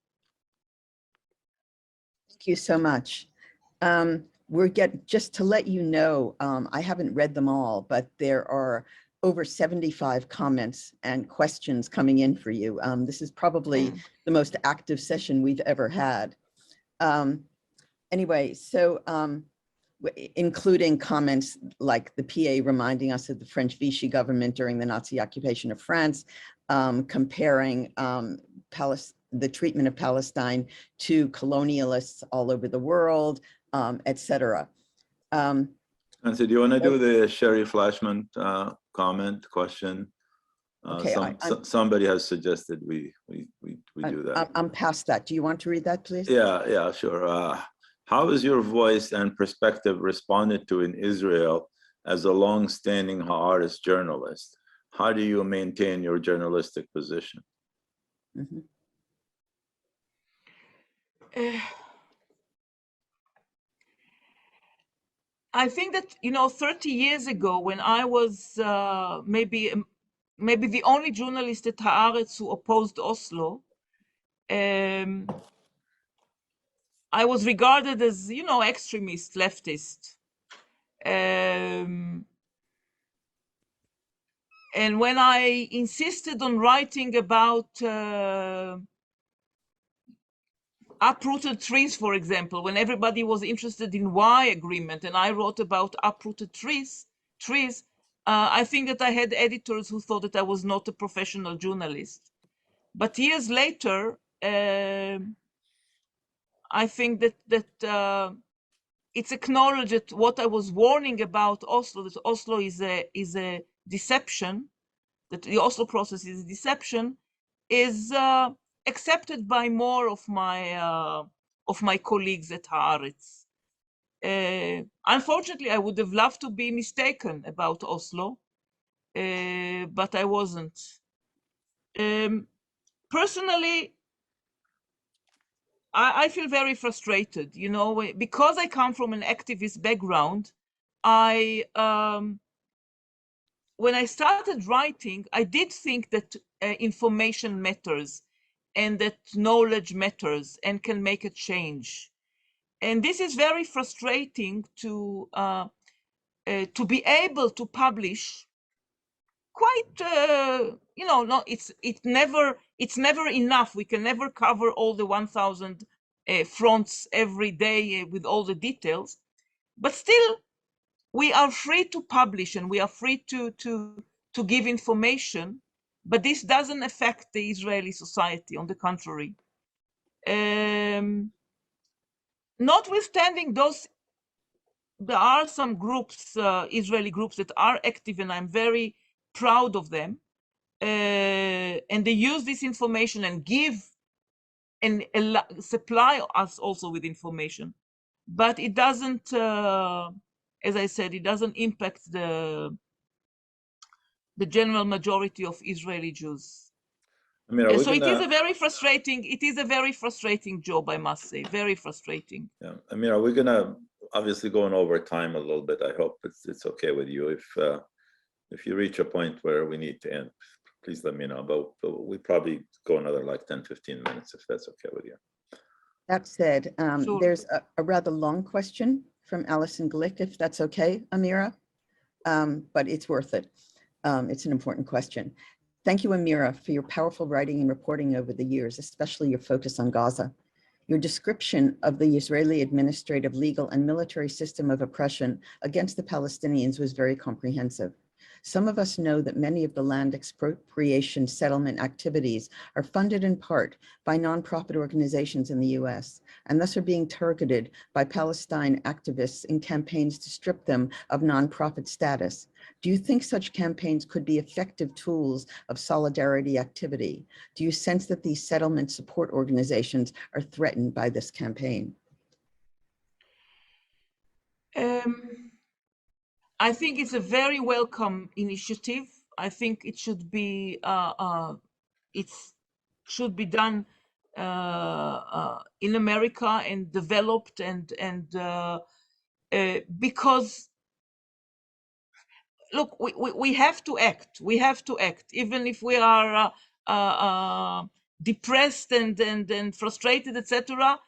Thank you so much. Just to let you know, I haven't read them all, but there are over 75 comments and questions coming in for you. This is probably the most active session we've ever had. Anyway, so including comments like the PA reminding us of the French Vichy government during the Nazi occupation of France, comparing the treatment of Palestine to colonialists all over the world, etc. And so do you want to do the Sherry Flashman question? Okay, somebody has suggested we do that. I'm past that. Do you want to read that, please? Yeah, sure. How is your voice and perspective responded to in Israel as a long-standing Haaretz journalist? How do you maintain your journalistic position? Mm-hmm. I think that, 30 years ago, when I was maybe the only journalist at Haaretz who opposed Oslo, I was regarded as, extremist, leftist. And when I insisted on writing about uprooted trees, for example, when everybody was interested in why agreement, and I wrote about uprooted trees, I think that I had editors who thought that I was not a professional journalist. But years later, I think that it's acknowledged that what I was warning about Oslo, that Oslo is a deception, that the Oslo process is a deception, is accepted by more of my colleagues at Haaretz. Unfortunately, I would have loved to be mistaken about Oslo, but I wasn't. Personally, I feel very frustrated, because I come from an activist background. When I started writing, I did think that information matters and that knowledge matters and can make a change. And this is very frustrating to be able to publish quite, it's never enough. We can never cover all the 1,000 fronts every day with all the details, but still we are free to publish and we are free to give information, but this doesn't affect the Israeli society. On the contrary, notwithstanding those, there are some groups, Israeli groups, that are active, and I'm very proud of them. And they use this information and give and supply us also with information. But it doesn't, as I said, it doesn't impact the general majority of Israeli Jews. So it is a very frustrating job, I must say, very frustrating. Yeah, Amira, we're gonna obviously going over time a little bit. I hope it's okay with you. If you reach a point where we need to end, please let me know, but we probably go another like 10-15 minutes if that's okay with you. That said, Sure. There's a rather long question from Alison Glick, if that's okay, Amira, but it's worth it. It's an important question. Thank you, Amira, for your powerful writing and reporting over the years, especially your focus on Gaza. Your description of the Israeli administrative, legal, and military system of oppression against the Palestinians was very comprehensive. Some of us know that many of the land expropriation settlement activities are funded in part by nonprofit organizations in the US, and thus are being targeted by Palestine activists in campaigns to strip them of nonprofit status. Do you think such campaigns could be effective tools of solidarity activity? Do you sense that these settlement support organizations are threatened by this campaign? I think it's a very welcome initiative. I think it should be, should be done in America and developed, and because look, we have to act. We have to act, even if we are depressed and frustrated, etc.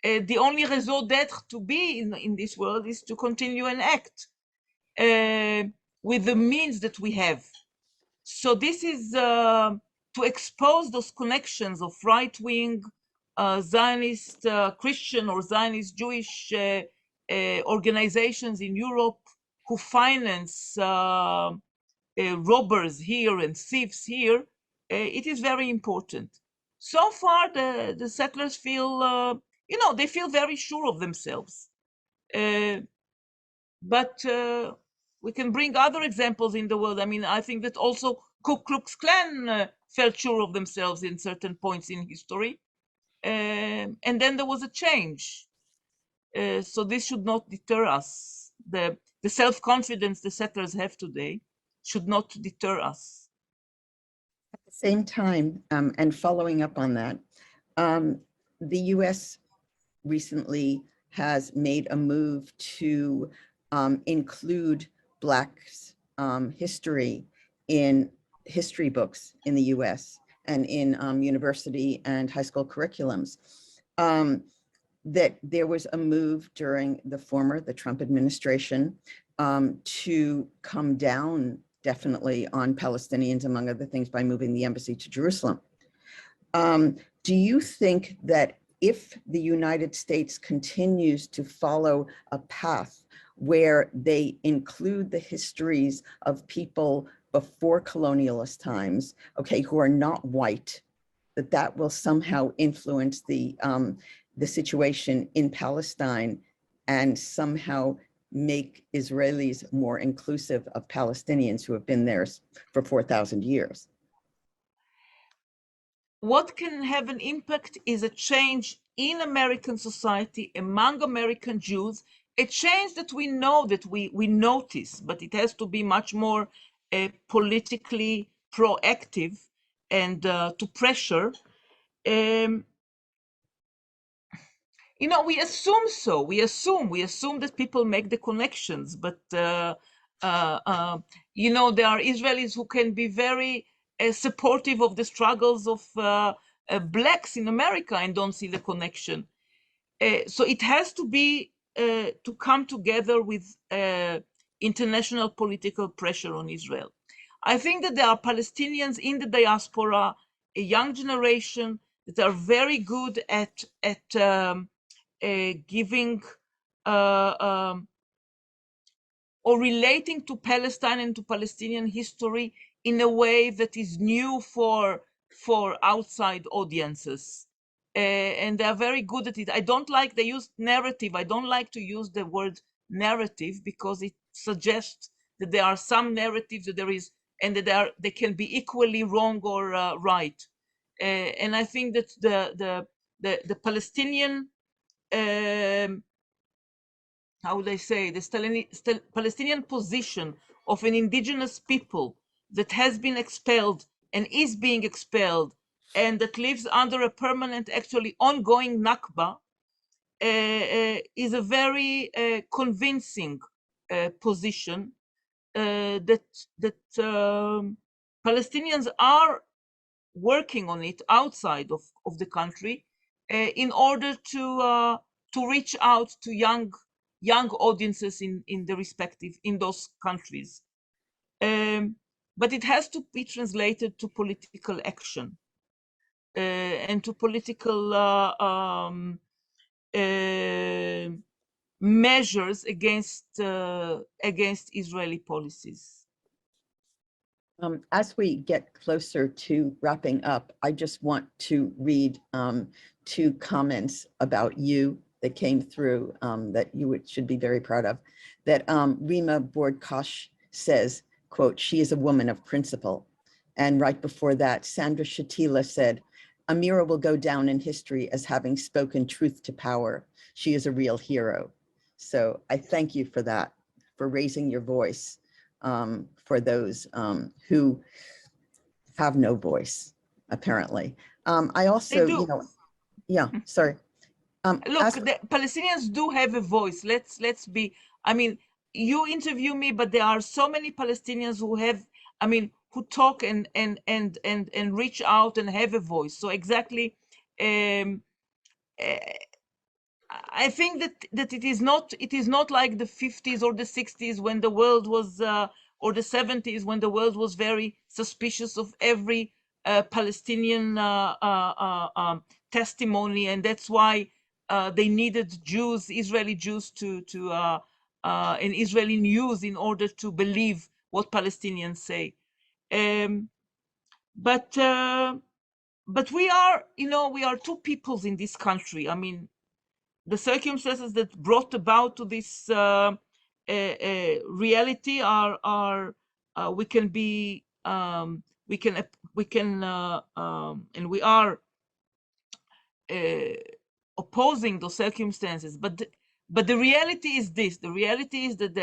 The only raison d'être to be in this world is to continue and act with the means that we have. So this is to expose those connections of right-wing Zionist Christian or Zionist Jewish organizations in Europe who finance robbers here and thieves here. It is very important. So far, the settlers feel, they feel very sure of themselves. But we can bring other examples in the world. I mean, I think that also Ku Klux Klan felt sure of themselves in certain points in history. And then there was a change. So this should not deter us. The self-confidence the settlers have today should not deter us. At the same time, and following up on that, the US recently has made a move to include Blacks' history in history books in the US and in university and high school curriculums. That there was a move during the Trump administration to come down definitely on Palestinians, among other things, by moving the embassy to Jerusalem. Do you think that if the United States continues to follow a path where they include the histories of people before colonialist times, okay, who are not white, that will somehow influence the situation in Palestine and somehow make Israelis more inclusive of Palestinians who have been there for 4,000 years? What can have an impact is a change in American society among American Jews, a change that we know, that we notice, but it has to be much more politically proactive and to pressure. We assume so. We assume that people make the connections, but there are Israelis who can be very supportive of the struggles of Blacks in America and don't see the connection. So it has to be to come together with international political pressure on Israel. I think that there are Palestinians in the diaspora, a young generation that are very good at giving or relating to Palestine and to Palestinian history in a way that is new for outside audiences. And they are very good at it. I don't like, they use narrative. I don't like to use the word narrative because it suggests that there are some narratives that there is, and that they can be equally wrong or right. And I think that the Palestinian, how would I say, the Palestinian position of an indigenous people that has been expelled and is being expelled and that lives under a permanent, actually ongoing Nakba, is a very convincing position that Palestinians are working on it outside of the country in order to reach out to young audiences in those countries. But it has to be translated to political action and to political measures against Israeli policies. As we get closer to wrapping up, I just want to read two comments about you that came through that you should be very proud of. That Rima Bordkosh says, quote, "She is a woman of principle." And right before that, Sandra Shatila said, "Amira will go down in history as having spoken truth to power. She is a real hero." So I thank you for that, for raising your voice for those who have no voice, apparently. I also, do. yeah, sorry. Look, the Palestinians do have a voice. Let's be, I mean, you interview me, but there are so many Palestinians who have, I mean, who talk and reach out and have a voice. So exactly, I think that it is not like the 50s or the 60s when the world was, or the 70s when the world was very suspicious of every Palestinian testimony, and that's why they needed Jews, Israeli Jews, and Israeli news in order to believe what Palestinians say. But we are, we are two peoples in this country. I mean, the circumstances that brought about to this reality are we can be and we are opposing those circumstances, but the reality is this: the reality is that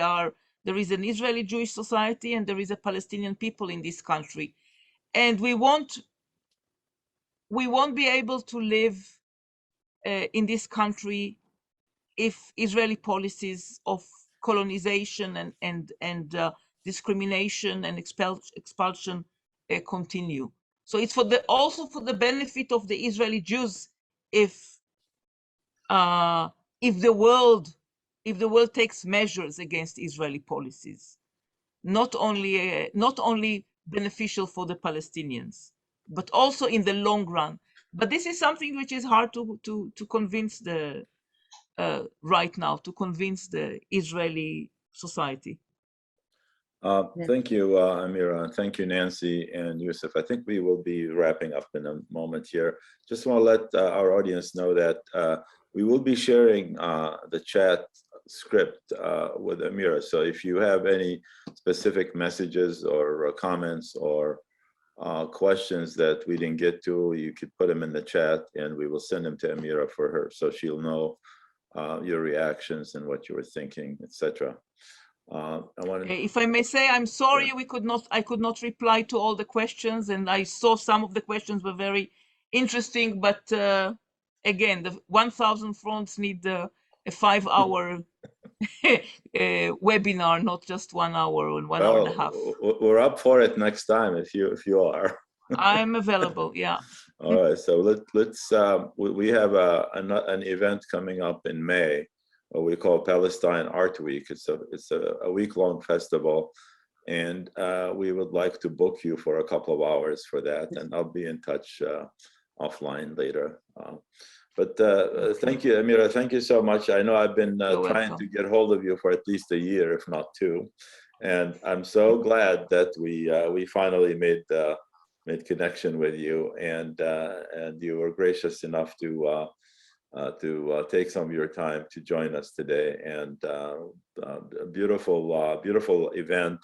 there is an Israeli Jewish society and there is a Palestinian people in this country, and we won't be able to live in this country if Israeli policies of colonization and discrimination and expulsion continue. So it's also for the benefit of the Israeli Jews if the world takes measures against Israeli policies, not only beneficial for the Palestinians, but also in the long run. But this is something which is hard to convince the right now, to convince the Israeli society. Thank you, Amira. Thank you, Nancy and Yusuf. I think we will be wrapping up in a moment here. Just want to let our audience know that we will be sharing the chat script with Amira. So if you have any specific messages or comments or questions that we didn't get to, you could put them in the chat and we will send them to Amira for her, so she'll know your reactions and what you were thinking, etc. If I may say, I'm sorry I could not reply to all the questions, and I saw some of the questions were very interesting, but again, the 1,000 fronts need a 5-hour webinar, not just 1 hour or 1 hour and a half. We're up for it next time if you are. I'm available, yeah. All right, so let's we have an event coming up in May, what we call Palestine Art Week. It's a week-long festival, and we would like to book you for a couple of hours for that, and I'll be in touch offline later. But thank you, Amira. Thank you so much. I know I've been trying to get hold of you for at least a year, if not 2, and I'm so glad that we finally made connection with you, and you were gracious enough to take some of your time to join us today. And a beautiful event.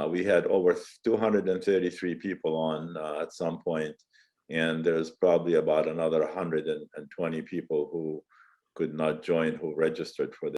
We had over 233 people on at some point, and there's probably about another 120 people who could not join, who registered for